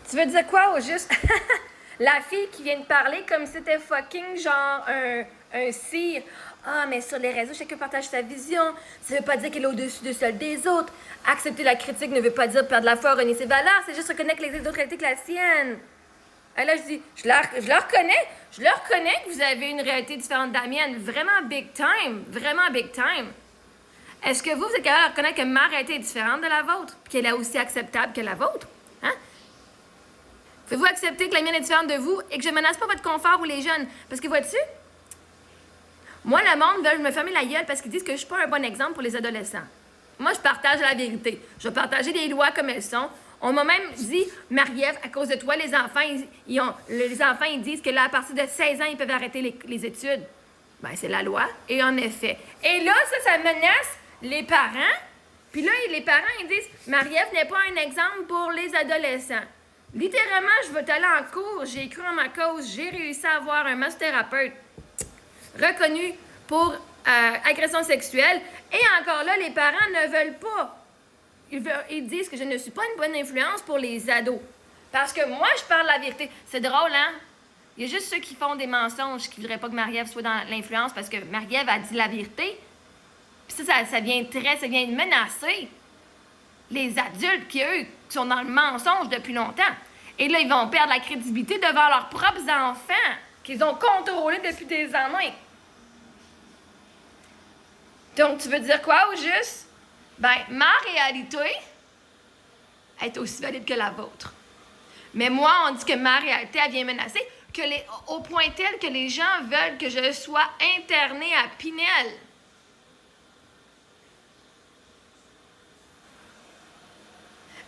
Tu veux dire quoi au juste? La fille qui vient de parler comme si c'était fucking genre un cire. Ah, mais sur les réseaux, chacun partage sa vision. Ça veut pas dire qu'elle est au-dessus de celle des autres. Accepter la critique ne veut pas dire perdre la foi, renier ses valeurs. C'est juste reconnaître que les autres réalités que la sienne. Et là, je dis, je la reconnais. Je le reconnais que vous avez une réalité différente de la mienne. Vraiment big time. Vraiment big time. Est-ce que vous êtes capable de reconnaître que ma réalité est différente de la vôtre? Puis qu'elle est aussi acceptable que la vôtre? Hein? Pouvez-vous accepter que la mienne est différente de vous et que je ne menace pas votre confort ou les jeunes? Parce que vois-tu, moi, le monde veut me fermer la gueule parce qu'ils disent que je ne suis pas un bon exemple pour les adolescents. Moi, je partage la vérité. Je vais partager les lois comme elles sont. On m'a même dit, Marie-Ève, à cause de toi, les enfants, ils disent que là, à partir de 16 ans, ils peuvent arrêter les études. Ben, c'est la loi. Et en effet. Et là, ça menace les parents. Puis là, les parents, ils disent, Marie-Ève n'est pas un exemple pour les adolescents. Littéralement, je veux aller en cours, j'ai cru en ma cause, j'ai réussi à avoir un massothérapeute reconnu pour agression sexuelle. Et encore là, les parents ne veulent pas. Ils disent que je ne suis pas une bonne influence pour les ados. Parce que moi, je parle la vérité. C'est drôle, hein? Il y a juste ceux qui font des mensonges qui ne voudraient pas que Marie-Ève soit dans l'influence parce que Marie-Ève a dit la vérité. Puis ça vient menacer les adultes qui, eux, sont dans le mensonge depuis longtemps. Et là, ils vont perdre la crédibilité devant leurs propres enfants qu'ils ont contrôlés depuis des années. Donc, tu veux dire quoi au juste? Ben, ma réalité est aussi valide que la vôtre. Mais moi, on dit que ma réalité, elle vient menacer au point tel que les gens veulent que je sois internée à Pinel.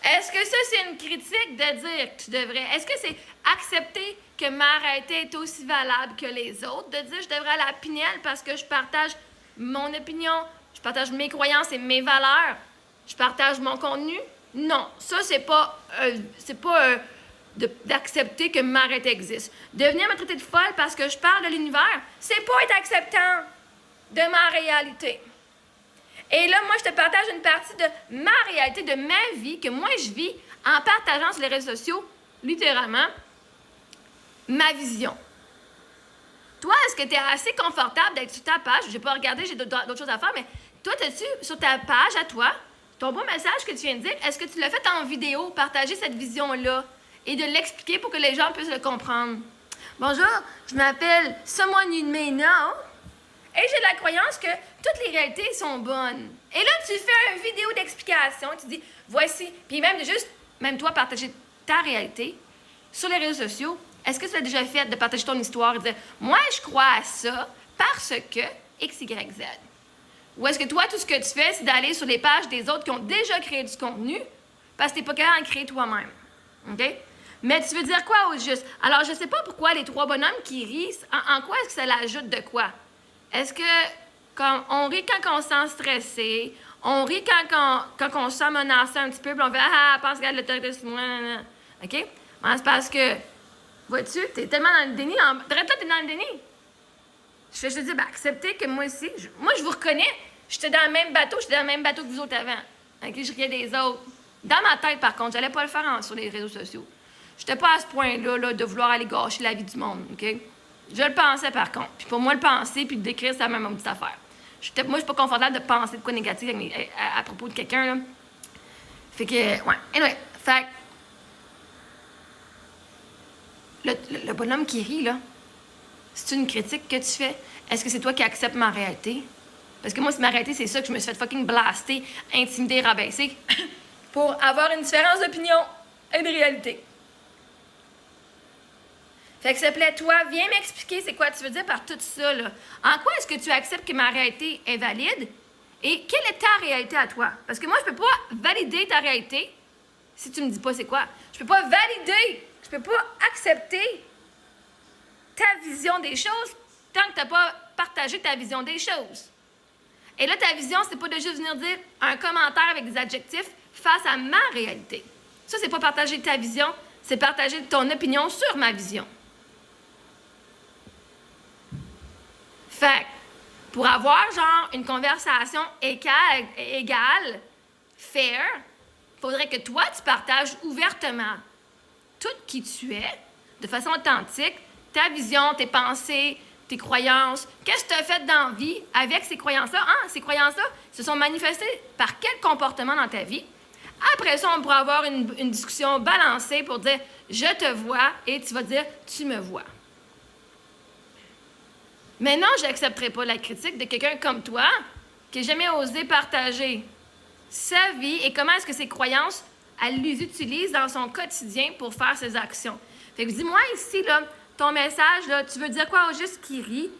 Est-ce que ça, c'est une critique de dire que tu devrais... Est-ce que c'est accepter que ma réalité est aussi valable que les autres? De dire que je devrais aller à Pinel parce que je partage mon opinion, je partage mes croyances et mes valeurs, je partage mon contenu? Non, ça, c'est pas d'accepter que ma réalité existe. De venir me traiter de folle parce que je parle de l'univers, c'est pas être acceptant de ma réalité. Et là, moi, je te partage une partie de ma réalité, de ma vie, que moi, je vis en partageant sur les réseaux sociaux, littéralement, ma vision. Toi, est-ce que tu es assez confortable d'être sur ta page? Je n'ai pas regardé, j'ai d'autres choses à faire, mais toi, as-tu sur ta page à toi, ton beau message que tu viens de dire, est-ce que tu l'as fait en vidéo, partager cette vision-là et de l'expliquer pour que les gens puissent le comprendre? Bonjour, je m'appelle Someone You May Know. Et j'ai la croyance que toutes les réalités sont bonnes. Et là, tu fais une vidéo d'explication, tu dis, voici, puis même toi, partager ta réalité sur les réseaux sociaux. Est-ce que tu l'as déjà fait de partager ton histoire et de dire, moi, je crois à ça parce que X, Y, Z. Ou est-ce que toi, tout ce que tu fais, c'est d'aller sur les pages des autres qui ont déjà créé du contenu parce que tu n'es pas capable d'en créer toi-même. OK? Mais tu veux dire quoi au juste? Alors, je ne sais pas pourquoi les trois bonhommes qui rient, en quoi est-ce que ça l'ajoute de quoi? Est-ce que on rit quand on se sent stressé? On rit quand on se sent menacé un petit peu, puis on fait ah, parce qu'elle a l'autorité sur moi. OK? Ben, c'est parce que, vois-tu, t'es tellement dans le déni. T'arrêtes là, t'es dans le déni. Je te dis, ben, acceptez que moi aussi, moi, je vous reconnais. J'étais dans le même bateau que vous autres avant. OK? Je riais des autres. Dans ma tête, par contre, j'allais pas le faire sur les réseaux sociaux. J'étais pas à ce point-là là, de vouloir aller gâcher la vie du monde. OK? Je le pensais, par contre. Puis pour moi, le penser puis le décrire, c'est la même petite affaire. Moi, je suis pas confortable de penser de quoi négatif à propos de quelqu'un, là. Fait que, ouais. Anyway, fait le bonhomme qui rit, là, c'est une critique que tu fais? Est-ce que c'est toi qui acceptes ma réalité? Parce que moi, ma réalité, c'est ça que je me suis fait fucking blaster, intimider, rabaisser pour avoir une différence d'opinion et de réalité. Fait que s'il te plaît, toi, viens m'expliquer c'est quoi tu veux dire par tout ça, là. En quoi est-ce que tu acceptes que ma réalité est valide? Et quelle est ta réalité à toi? Parce que moi, je peux pas valider ta réalité si tu me dis pas c'est quoi. Je peux pas valider, je peux pas accepter ta vision des choses tant que t'as pas partagé ta vision des choses. Et là, ta vision, c'est pas de juste venir dire un commentaire avec des adjectifs face à ma réalité. Ça, c'est pas partager ta vision, c'est partager ton opinion sur ma vision. Fait que, pour avoir, genre, une conversation égale, fair, il faudrait que toi, tu partages ouvertement tout qui tu es, de façon authentique, ta vision, tes pensées, tes croyances, qu'est-ce que tu as fait dans la vie avec ces croyances-là? Ces croyances-là se sont manifestées par quel comportement dans ta vie? Après ça, on pourra avoir une discussion balancée pour dire « je te vois » et tu vas dire « tu me vois ». Mais non, je n'accepterai pas la critique de quelqu'un comme toi qui n'a jamais osé partager sa vie et comment est-ce que ses croyances, elle les utilise dans son quotidien pour faire ses actions. Fait que dis-moi ici, là, ton message, là, tu veux dire quoi au juste qui rit?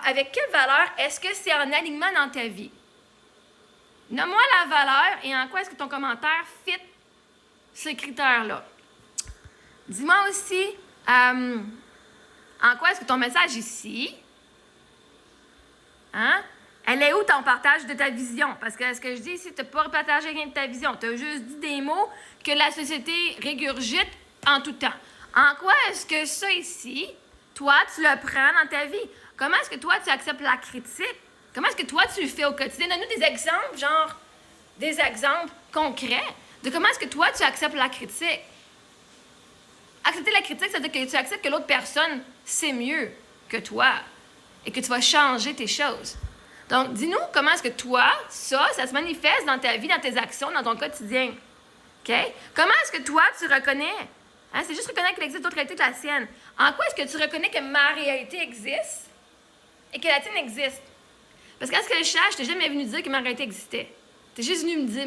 Avec quelle valeur est-ce que c'est en alignement dans ta vie? Nomme-moi la valeur et en quoi est-ce que ton commentaire fit ce critère-là. Dis-moi aussi en quoi est-ce que ton message ici, elle est où ton partage de ta vision? Parce que ce que je dis ici, tu n'as pas partagé rien de ta vision. Tu as juste dit des mots que la société régurgite en tout temps. En quoi est-ce que ça ici, toi, tu le prends dans ta vie? Comment est-ce que toi, tu acceptes la critique? Comment est-ce que toi, tu le fais au quotidien? Donne-nous des exemples, genre des exemples concrets de comment est-ce que toi, tu acceptes la critique. Accepter la critique, ça veut dire que tu acceptes que l'autre personne sait mieux que toi et que tu vas changer tes choses. Donc, dis-nous comment est-ce que toi, ça se manifeste dans ta vie, dans tes actions, dans ton quotidien. OK? Comment est-ce que toi, tu reconnais? C'est juste reconnaître qu'il existe d'autres réalités que la sienne. En quoi est-ce que tu reconnais que ma réalité existe et que la tienne existe? Parce qu'à ce que je sache, je t'ai jamais venu dire que ma réalité existait. Tu es juste venu me dire,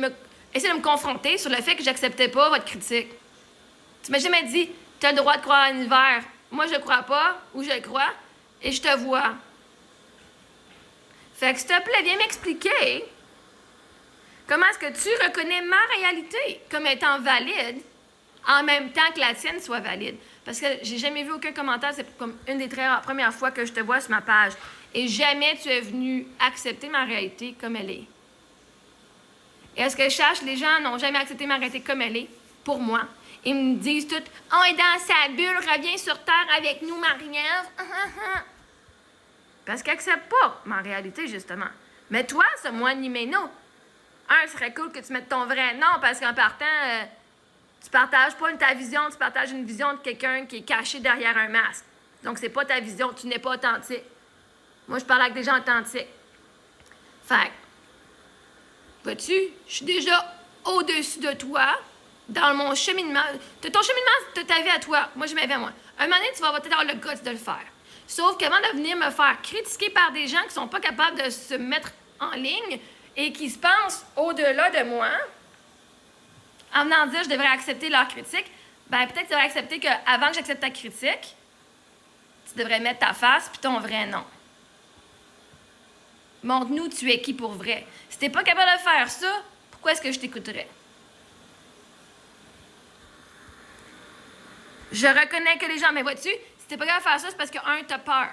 essayer de me confronter sur le fait que j'acceptais pas votre critique. Tu m'as jamais dit, tu as le droit de croire à l'univers. Moi, je ne crois pas, ou je le crois, et je te vois. Fait que, s'il te plaît, viens m'expliquer comment est-ce que tu reconnais ma réalité comme étant valide en même temps que la tienne soit valide. Parce que j'ai jamais vu aucun commentaire, c'est comme une des très premières fois que je te vois sur ma page. Et jamais tu es venu accepter ma réalité comme elle est. Et est-ce que je sache, les gens n'ont jamais accepté ma réalité comme elle est, pour moi. Ils me disent tout, « On est dans sa bulle, reviens sur Terre avec nous, Marie-Ève. » Parce qu'ils n'acceptent pas ma réalité, justement. Mais toi, c'est moi ni mais non. Ce serait cool que tu mettes ton vrai nom, parce qu'en partant, tu partages pas ta vision, tu partages une vision de quelqu'un qui est caché derrière un masque. Donc, c'est pas ta vision, tu n'es pas authentique. Moi, je parle avec des gens authentiques. Fait que, vois-tu, je suis déjà au-dessus de toi, dans mon cheminement. Ton cheminement, de ta vie à toi. Moi, je m'avais à moi. Un moment donné, tu vas peut-être avoir le guts de le faire. Sauf qu'avant de venir me faire critiquer par des gens qui ne sont pas capables de se mettre en ligne et qui se pensent au-delà de moi, en venant dire que je devrais accepter leur critique, ben peut-être que tu devrais accepter qu'avant que j'accepte ta critique, tu devrais mettre ta face puis ton vrai nom. Montre-nous tu es qui pour vrai. Si tu n'es pas capable de faire ça, pourquoi est-ce que je t'écouterais? Je reconnais que les gens, mais vois-tu, si tu n'es pas capable de faire ça, c'est parce que, tu as peur.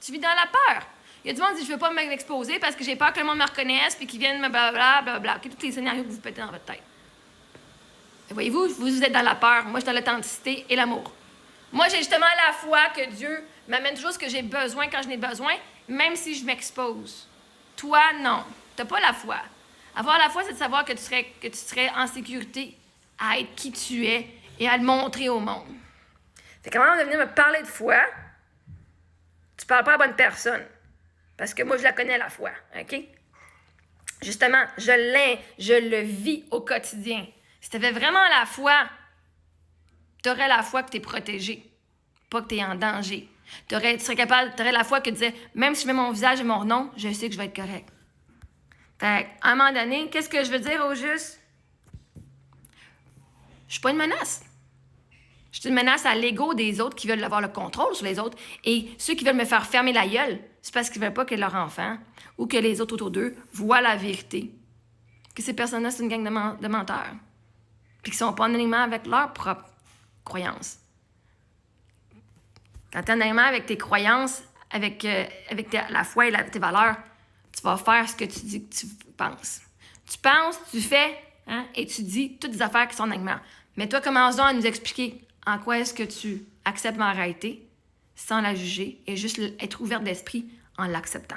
Tu vis dans la peur. Il y a du monde qui dit, je ne veux pas m'exposer parce que j'ai peur que le monde me reconnaisse puis qu'ils viennent me blablabla, blablabla. Okay, tous les scénarios que vous pétez dans votre tête. Et voyez-vous, vous êtes dans la peur. Moi, je suis dans l'authenticité et l'amour. Moi, j'ai justement la foi que Dieu m'amène toujours ce que j'ai besoin quand je n'ai besoin, même si je m'expose. Toi, non. Tu n'as pas la foi. Avoir la foi, c'est de savoir que tu serais en sécurité à être qui tu es et à le montrer au monde. Fait que avant de venir me parler de foi, tu parles pas à la bonne personne. Parce que moi, je la connais, la foi. OK? Justement, je le vis au quotidien. Si tu avais vraiment la foi, tu aurais la foi que tu es protégé, pas que tu es en danger. Tu aurais la foi que tu disais, même si je mets mon visage et mon nom, je sais que je vais être correct. Fait à un moment donné, qu'est-ce que je veux dire au juste? Je suis pas une menace. Je suis une menace à l'ego des autres qui veulent avoir le contrôle sur les autres. Et ceux qui veulent me faire fermer la gueule, c'est parce qu'ils ne veulent pas que leur enfant ou que les autres autour d'eux voient la vérité. Que ces personnes-là, c'est une gang de menteurs. Puis qu'ils ne sont pas en alignement avec leurs propres croyances. Quand tu es en alignement avec tes croyances, avec la foi et tes valeurs, tu vas faire ce que tu dis que tu penses. Tu penses, tu fais, et tu dis toutes des affaires qui sont en alignement. Mais toi, commence donc à nous expliquer en quoi est-ce que tu acceptes ma réalité sans la juger et juste être ouverte d'esprit en l'acceptant.